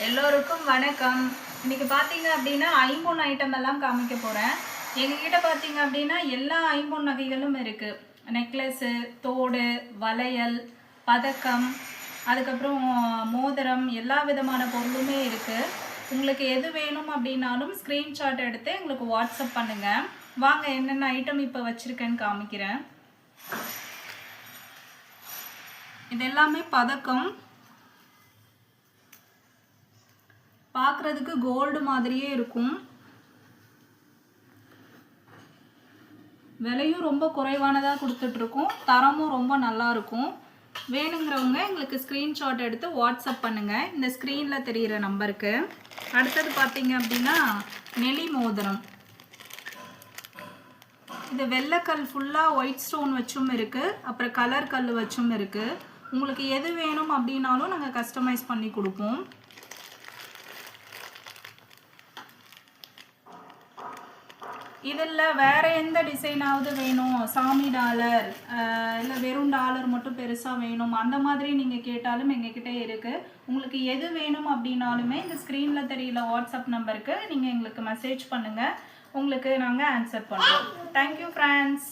எல்லோருக்கும் வணக்கம். இன்னைக்கு பார்த்தீங்க அப்படின்னா ஐம்பொன் ஐட்டம் எல்லாம் காமிக்க போகிறேன். எங்ககிட்ட பார்த்தீங்க அப்படின்னா எல்லா ஐம்பொன் நகைகளும் இருக்குது. நெக்லஸ்ஸு, தோடு, வளையல், பதக்கம், அதுக்கப்புறம் மோதிரம், எல்லா விதமான பொருளுமே இருக்குது. உங்களுக்கு எது வேணும் அப்படின்னாலும் ஸ்க்ரீன்ஷாட் எடுத்து எங்களுக்கு வாட்ஸ்அப் பண்ணுங்கள். வாங்க என்னென்ன ஐட்டம் இப்போ வச்சுருக்கேன்னு காமிக்கிறேன். இது எல்லாமே பதக்கம். பார்க்குறதுக்கு கோல்டு மாதிரியே இருக்கும். விலையும் ரொம்ப குறைவானதாக கொடுத்துட்ருக்கோம். தரமும் ரொம்ப நல்லா இருக்கும். வேணுங்கிறவங்க எங்களுக்கு ஸ்க்ரீன்ஷாட் எடுத்து வாட்ஸ்அப் பண்ணுங்கள் இந்த ஸ்க்ரீனில் தெரிகிற நம்பருக்கு. அடுத்தது பார்த்தீங்க அப்படின்னா நெளி மோதிரம். இது வெள்ளைக்கல் ஃபுல்லாக ஒயிட் ஸ்டோன் வச்சும் இருக்குது, அப்புறம் கலர் கல் வச்சும் இருக்குது. உங்களுக்கு எது வேணும் அப்படின்னாலும் நாங்கள் கஸ்டமைஸ் பண்ணி கொடுப்போம். இதில் வேறு எந்த டிசைனாவது வேணும், சாமி டாலர் இல்லை வெறும் டாலர் மட்டும் பெருசாக வேணும், அந்த மாதிரி நீங்கள் கேட்டாலும் எங்ககிட்ட இருக்குது. உங்களுக்கு எது வேணும் அப்படின்னாலுமே இந்த ஸ்க்ரீனில் தெரியல வாட்ஸ்அப் நம்பருக்கு நீங்கள் எங்களுக்கு மெசேஜ் பண்ணுங்கள். உங்களுக்கு நாங்கள் ஆன்சர் பண்ணுறோம். Thank you friends.